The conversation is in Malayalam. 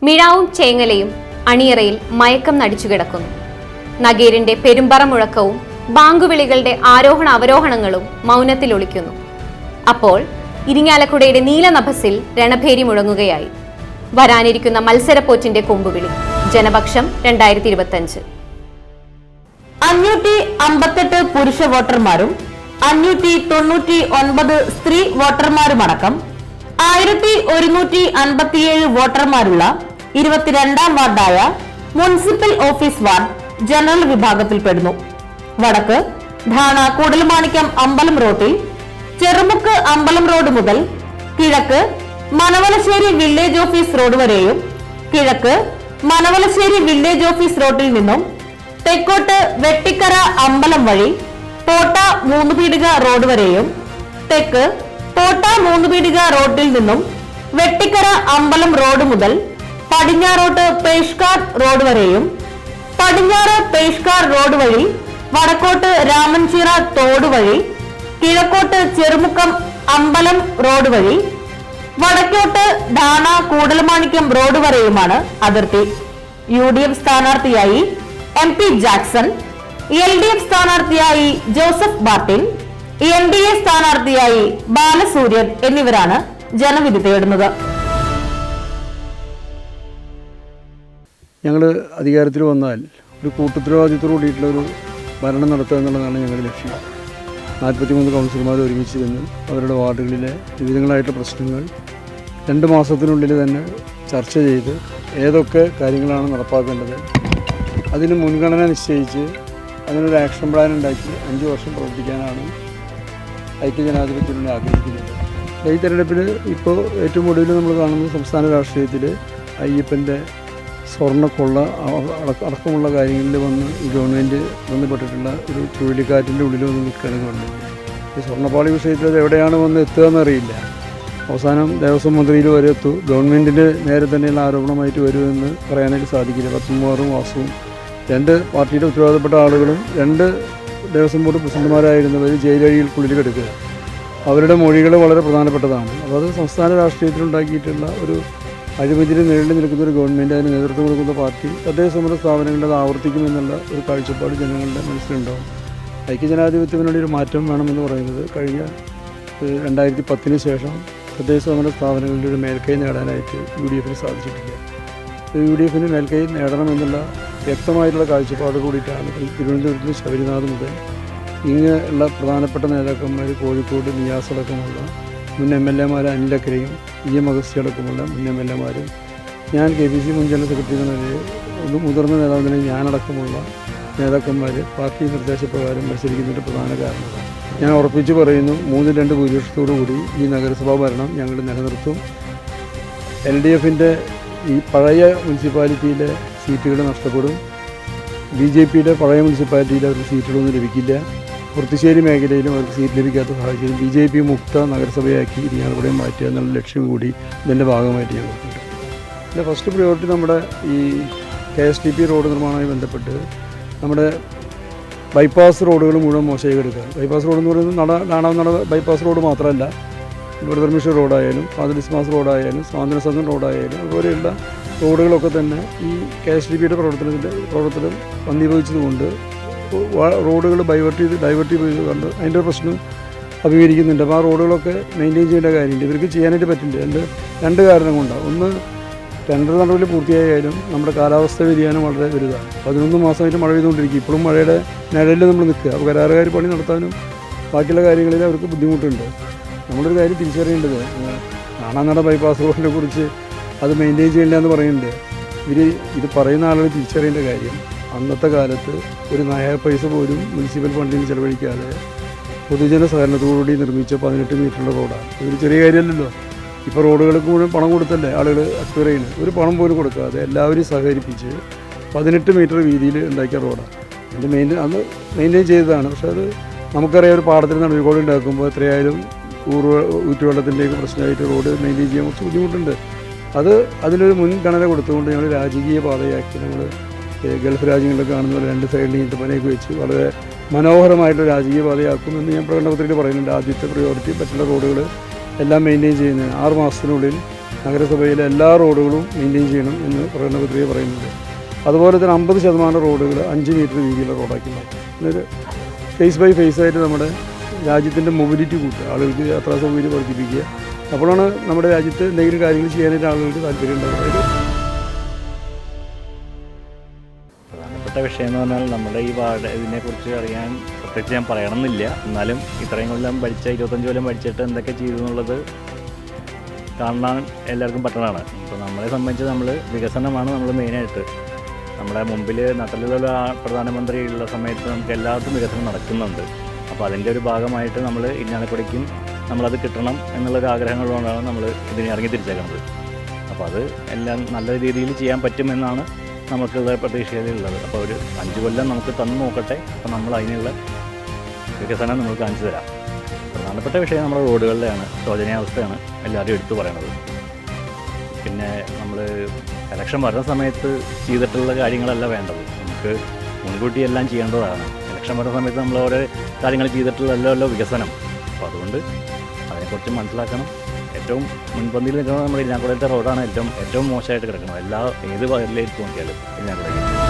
മിഴാവും ചേങ്ങലയും അണിയറയിൽ മയക്കം നടിച്ചു കിടക്കുന്നു. നഗീറിന്റെ പെരുമ്പറ മുഴക്കവും ബാങ്കുവിളികളുടെ ആരോഹണ അവരോഹണങ്ങളും മൗനത്തിൽ ഒളിക്കുന്നു. അപ്പോൾ ഇരിങ്ങാലക്കുടയുടെ നീലനഭസിൽ രണഭേരി മുഴങ്ങുകയായി. വരാനിരിക്കുന്ന മത്സരപ്പോറ്റിന്റെ കൊമ്പുവിളി. ജനപക്ഷം 2025. 558 പുരുഷ വോട്ടർമാരും 599 സ്ത്രീ വോട്ടർമാരുമടക്കം 1157 വോട്ടർമാരുള്ള 22ാം വാർഡായ മുനിസിപ്പൽ ഓഫീസ് വാർഡ് ജനറൽ വിഭാഗത്തിൽപ്പെടുന്നു. വടക്ക് ധാണ കൂടൽമാണിക്യം അമ്പലം റോഡിൽ ചെറുമുക്ക് അമ്പലം റോഡ് മുതൽ കിഴക്ക് മനവലശ്ശേരി വില്ലേജ് ഓഫീസ് റോഡ് വരെയും കിഴക്ക് മനവലശ്ശേരി വില്ലേജ് ഓഫീസ് റോഡിൽ നിന്നും തെക്കോട്ട് വെട്ടിക്കര അമ്പലം വഴി തോട്ട മൂന്നുപീടിക റോഡ് വരെയും തെക്ക് തോട്ട മൂന്നുപീടിക റോഡിൽ നിന്നും വെട്ടിക്കര അമ്പലം റോഡ് മുതൽ പടിഞ്ഞാറോട്ട് പേഷ്കാർ റോഡ് വരെയും പടിഞ്ഞാറ് പേഷ്കാർ റോഡ് വഴി വടക്കോട്ട് രാമൻചിറ തോട് വഴി കിഴക്കോട്ട് ചെറുമുക്കം അമ്പലം റോഡ് വഴി വടക്കോട്ട് ധാണ കൂടൽമാണിക്യം റോഡ് വരെയുമാണ് അതിർത്തി. UDF സ്ഥാനാർത്ഥിയായി MP ജാക്സൺ, LDF സ്ഥാനാർത്ഥിയായി ജോസഫ് മാർട്ടിൻ, NDA സ്ഥാനാർത്ഥിയായി ബാലസൂര്യൻ എന്നിവരാണ് ജനവിധി തേടുന്നത്. ഞങ്ങൾ അധികാരത്തിൽ വന്നാൽ ഒരു കൂട്ടുത്തരവാദിത്തത്തോടു കൂടിയിട്ടുള്ള ഒരു ഭരണം നടത്തുക എന്നുള്ളതാണ് ഞങ്ങളുടെ ലക്ഷ്യം. 43 കൗൺസിലർമാർ ഒരുമിച്ച് നിന്ന് അവരുടെ വാർഡുകളിലെ വിവിധങ്ങളായിട്ടുള്ള പ്രശ്നങ്ങൾ 2 മാസത്തിനുള്ളിൽ തന്നെ ചർച്ച ചെയ്ത് ഏതൊക്കെ കാര്യങ്ങളാണ് നടപ്പാക്കേണ്ടത് അതിന് മുൻഗണന നിശ്ചയിച്ച് അതിനൊരു ആക്ഷൻ പ്ലാൻ ഉണ്ടാക്കി 5 വർഷം പ്രവർത്തിക്കാനാണ് ഐക്യജനാധിപത്യത്തിന് ആഗ്രഹിക്കുന്നത്. ഈ തെരഞ്ഞെടുപ്പിൽ ഇപ്പോൾ ഏറ്റവും ഒടുവിൽ നമ്മൾ കാണുന്നത് സംസ്ഥാന രാഷ്ട്രീയത്തിൽ അയ്യപ്പൻ്റെ സ്വർണ്ണക്കൊള്ള അടക്കമുള്ള കാര്യങ്ങളിൽ വന്ന് ഈ ഗവൺമെൻറ് ബന്ധപ്പെട്ടിട്ടുള്ള ഒരു ചുഴലിക്കാറ്റിൻ്റെ ഉള്ളിൽ വന്ന് നിൽക്കുകയാണ് ഗവൺമെൻറ്. ഈ സ്വർണ്ണപ്പാളി വിഷയത്തിൽ അത് എവിടെയാണ് വന്ന് എത്തുക എന്നറിയില്ല. അവസാനം ദേവസ്വം മന്ത്രിയിൽ വരെ എത്തും. ഗവൺമെൻറ്റിൻ്റെ നേരെ തന്നെയുള്ള ആരോപണമായിട്ട് വരുമെന്ന് പറയാനായിട്ട് സാധിക്കില്ല. പത്മകുമാറും വാസുവും 2 പാർട്ടിയുടെ ഉത്തരവാദപ്പെട്ട ആളുകളും 2 ദേവസ്വം ബോർഡ് പ്രസിഡന്റുമാരായിരുന്നവർ ജയിലഴികൾക്കുള്ളിൽ കിടക്കുക. അവരുടെ മൊഴികൾ വളരെ പ്രധാനപ്പെട്ടതാണ്. അപ്പോൾ അത് സംസ്ഥാന രാഷ്ട്രീയത്തിലുണ്ടാക്കിയിട്ടുള്ള ഒരു അഴിമതിയിൽ നേരിട്ട് നിൽക്കുന്ന ഒരു ഗവൺമെൻറ്, അതിന് നേതൃത്വം കൊടുക്കുന്ന പാർട്ടി, തദ്ദേശ സ്വയംഭരണ സ്ഥാപനങ്ങളിൽ അത് ആവർത്തിക്കുമെന്നുള്ള ഒരു കാഴ്ചപ്പാട് ജനങ്ങളുടെ മനസ്സിലുണ്ടാവും. ഐക്യജനാധിപത്യത്തിനുള്ള ഒരു മാറ്റം വേണമെന്ന് പറയുന്നത് കഴിഞ്ഞ 2010 ശേഷം തദ്ദേശ സ്വയംഭരണ സ്ഥാപനങ്ങളുടെ ഒരു മേൽക്കൈ നേടാനായിട്ട് UDFന് സാധിച്ചിട്ടില്ല. UDFന് മേൽക്കൈ നേടണമെന്നുള്ള വ്യക്തമായിട്ടുള്ള കാഴ്ചപ്പാട് കൂടിയിട്ടാണ് തിരുവനന്തപുരത്ത് ശബരിനാഥ് മുതൽ ഇങ്ങനെയുള്ള പ്രധാനപ്പെട്ട നേതാക്കന്മാർ, കോഴിക്കോട് നിയാസ് അടക്കമുള്ള മുൻ MLAമാർ അനിലക്കരയും EM അഗസ്ത്യ അടക്കമുള്ള മുൻ MLAമാരും ഞാൻ KPC മുൻ ജനറൽ സെക്രട്ടറി എന്ന നിലയിൽ ഒന്ന് മുതിർന്ന നേതാവിനെ ഞാനടക്കമുള്ള നേതാക്കന്മാർ പാർട്ടി നിർദ്ദേശപ്രകാരം മത്സരിക്കുന്നതിൻ്റെ പ്രധാന കാരണമാണ്. ഞാൻ ഉറപ്പിച്ച് പറയുന്നു, 3-2 ഭൂരിപക്ഷത്തോടു കൂടി ഈ നഗരസഭാ ഭരണം ഞങ്ങൾ നിലനിർത്തും. LDFൻ്റെ ഈ പഴയ മുനിസിപ്പാലിറ്റിയിലെ സീറ്റുകൾ നഷ്ടപ്പെടും. BJPയുടെ പഴയ മുനിസിപ്പാലിറ്റിയിൽ അവർക്ക് സീറ്റുകളൊന്നും ലഭിക്കില്ല. കുർത്തിശ്ശേരി മേഖലയിലും അവർക്ക് സീറ്റ് ലഭിക്കാത്ത സാഹചര്യം BJP മുക്ത നഗരസഭയാക്കി ഇരിങ്ങാലക്കുടയെ മാറ്റുക എന്നുള്ള ലക്ഷ്യം കൂടി ഇതിൻ്റെ ഭാഗമായിട്ട് ഞങ്ങൾക്കുണ്ട്. ഇതിൻ്റെ ഫസ്റ്റ് പ്രയോറിറ്റി നമ്മുടെ ഈ KSTP റോഡ് നിർമ്മാണവുമായി ബന്ധപ്പെട്ട് നമ്മുടെ ബൈപ്പാസ് റോഡുകൾ മുഴുവൻ മോശമായി കിടക്കുക. ബൈപ്പാസ് റോഡ് എന്ന് പറയുന്നത് കാണാവുന്ന ബൈപ്പാസ് റോഡ് മാത്രമല്ല, ബ്രദർമിഷ റോഡായാലും ഫാദർ റോഡായാലും സ്വാതന്ത്ര്യ സംഘം റോഡായാലും അതുപോലെയുള്ള റോഡുകളൊക്കെ തന്നെ ഈ KSTPയുടെ പ്രവർത്തനം വന്നീഭവിച്ചതുകൊണ്ട് റോഡുകൾ ഡൈവേർട്ട് ചെയ്ത് കണ്ട് അതിൻ്റെ പ്രശ്നം അഭിമുഖീകരിക്കുന്നുണ്ട്. അപ്പോൾ ആ റോഡുകളൊക്കെ മെയിൻറ്റെയിൻ ചെയ്യേണ്ട കാര്യമുണ്ട്. ഇവർക്ക് ചെയ്യാനായിട്ട് പറ്റില്ല. അതിൻ്റെ 2 കാരണം കൊണ്ടാണ്. ഒന്ന്, ടെൻഡർ നടപടി പൂർത്തിയായാലും നമ്മുടെ കാലാവസ്ഥ വ്യതിയാനം വളരെ വലുതാണ്. 11 മാസമായിട്ട് മഴ പെയ്തുകൊണ്ടിരിക്കും. ഇപ്പോഴും മഴയുടെ നിഴലിൽ നമ്മൾ നിൽക്കുക. അപ്പോൾ കരാറുകാർ പണി നടത്താനും ബാക്കിയുള്ള കാര്യങ്ങളിൽ അവർക്ക് ബുദ്ധിമുട്ടുണ്ട്. നമ്മളൊരു കാര്യം തിരിച്ചറിയേണ്ടത്, കാണാനട ബൈപ്പാസ് റോഡിനെ കുറിച്ച് അത് മെയിൻറ്റെയിൻ ചെയ്യേണ്ട എന്ന് പറയുന്നുണ്ട്. ഇത് പറയുന്ന ആളുകൾ തിരിച്ചറിയേണ്ട കാര്യം, അന്നത്തെ കാലത്ത് ഒരു നയ പൈസ പോലും മുനിസിപ്പൽ ഫണ്ടിൽ ചിലവഴിക്കാതെ പൊതുജന സഹകരണത്തോടുകൂടി നിർമ്മിച്ച 18 മീറ്ററുള്ള റോഡാണ്. ഇതൊരു ചെറിയ കാര്യമല്ലല്ലോ. ഇപ്പോൾ റോഡുകൾക്ക് മുഴുവൻ പണം കൊടുത്തല്ലേ ആളുകൾ അക്വയർ ചെയ്യുന്നത്. ഒരു പണം പോലും കൊടുക്കാതെ എല്ലാവരും സഹകരിപ്പിച്ച് 18 മീറ്റർ വീതിയിൽ ഉണ്ടാക്കിയ റോഡാണ്. അതിൻ്റെ മെയിൻറ്റെയിൻ ചെയ്തതാണ്. പക്ഷേ അത് നമുക്കറിയാം, ഒരു പാടത്തിൽ നിന്ന് നടുവിൽ ഉണ്ടാക്കുമ്പോൾ എത്രയായാലും ഊറ്റുവെള്ളത്തിൻ്റെയൊക്കെ പ്രശ്നമായിട്ട് റോഡ് മെയിൻറ്റെയിൻ ചെയ്യാൻ കുറച്ച് ബുദ്ധിമുട്ടുണ്ട്. അതിനൊരു മുൻഗണന കൊടുത്തുകൊണ്ട് ഞങ്ങൾ രാജകീയ പാതയാക്കി ഞങ്ങൾ ഗൾഫ് രാജ്യങ്ങളിലൊക്കെ കാണുന്ന പോലെ 2 സൈഡിൽ ഈന്തപ്പനയൊക്കെ വെച്ച് വളരെ മനോഹരമായിട്ട് രാജകീയ പാതയാക്കുമെന്ന് ഞാൻ പ്രകടനപത്രികയിൽ പറയുന്നുണ്ട്. ആദ്യത്തെ പ്രയോറിറ്റി മറ്റുള്ള റോഡുകൾ എല്ലാം മെയിൻറ്റെയിൻ ചെയ്യുന്നതിന് 6 മാസത്തിനുള്ളിൽ നഗരസഭയിലെ എല്ലാ റോഡുകളും മെയിൻറ്റെയിൻ ചെയ്യണം എന്ന് പ്രകടന പത്രിക പറയുന്നുണ്ട്. അതുപോലെ തന്നെ 50% റോഡുകൾ 5 മീറ്റർ വീതിയുള്ള റോഡാക്കി മാറ്റും. എന്നൊരു ഫേസ് ബൈ ഫേസ് ആയിട്ട് നമ്മുടെ രാജ്യത്തിൻ്റെ മൊബിലിറ്റി കൂട്ടുക, ആളുകൾക്ക് യാത്രാ സൗകര്യം വർദ്ധിപ്പിക്കുക. അപ്പോഴാണ് നമ്മുടെ രാജ്യത്ത് എന്തെങ്കിലും കാര്യങ്ങൾ ചെയ്യാനായിട്ട് ആളുകൾക്ക് താല്പര്യം ഉണ്ടാകുന്നത്. പ്രധാനപ്പെട്ട വിഷയം എന്ന് പറഞ്ഞാൽ നമ്മുടെ ഈ വാർഡ് ഇതിനെക്കുറിച്ച് അറിയാൻ പ്രത്യേകിച്ച് ഞാൻ പറയണമെന്നില്ല. എന്നാലും ഇത്രയും കൊല്ലം പഠിച്ച 25 കൊല്ലം പഠിച്ചിട്ട് എന്തൊക്കെ ചെയ്തു എന്നുള്ളത് കാണാൻ എല്ലാവർക്കും പറ്റണതാണ്. ഇപ്പോൾ നമ്മളെ സംബന്ധിച്ച് നമ്മൾ വികസനമാണ് നമ്മൾ മെയിനായിട്ട്. നമ്മുടെ മുമ്പിൽ നട്ടലുള്ള പ്രധാനമന്ത്രി ഉള്ള സമയത്ത് നമുക്ക് എല്ലാവർക്കും വികസനം നടക്കുന്നുണ്ട്. അപ്പോൾ അതിൻ്റെ ഒരു ഭാഗമായിട്ട് നമ്മൾ ഇരിഞ്ഞാലക്കുടയ്ക്കും നമ്മളത് കിട്ടണം എന്നുള്ളൊരു ആഗ്രഹങ്ങളുകൊണ്ടാണ് നമ്മൾ ഇതിനെ ഇറങ്ങി തിരിച്ചേക്കുന്നത്. അപ്പോൾ അത് എല്ലാം നല്ല രീതിയിൽ ചെയ്യാൻ പറ്റുമെന്നാണ് നമുക്കുള്ള പ്രതീക്ഷയിലുള്ളത്. അപ്പോൾ ഒരു 5 കൊല്ലം നമുക്ക് തന്നു നോക്കട്ടെ. അപ്പോൾ നമ്മൾ അതിനുള്ള വികസനം നമ്മൾ കാണിച്ചു തരാം. പ്രധാനപ്പെട്ട വിഷയം നമ്മുടെ റോഡുകളുടെയാണ്, ശോചനീയാവസ്ഥയാണ് എല്ലാവരും എടുത്തു പറയണത്. പിന്നെ നമ്മൾ ഇലക്ഷൻ വരുന്ന സമയത്ത് ചെയ്തിട്ടുള്ള കാര്യങ്ങളല്ല വേണ്ടത്, നമുക്ക് മുൻകൂട്ടി എല്ലാം ചെയ്യേണ്ടതാണ്. ഇലക്ഷൻ വരുന്ന സമയത്ത് നമ്മൾ ഓരോ കാര്യങ്ങൾ ചെയ്തിട്ടുള്ളല്ലോ വികസനം. അപ്പോൾ അതുകൊണ്ട് അതിനെക്കുറിച്ച് മനസ്സിലാക്കണം. ഏറ്റവും മുൻപന്തിയിൽ നിൽക്കുന്നത് നമ്മുടെ ഇരിഞ്ഞാലക്കുടയിലത്തെ റോഡാണ് ഏറ്റവും മോശമായിട്ട് കിടക്കുന്നത്. ഏത് വയലിലേക്ക് നോക്കിയാലും ഇരിഞ്ഞാലക്കുടയിൽ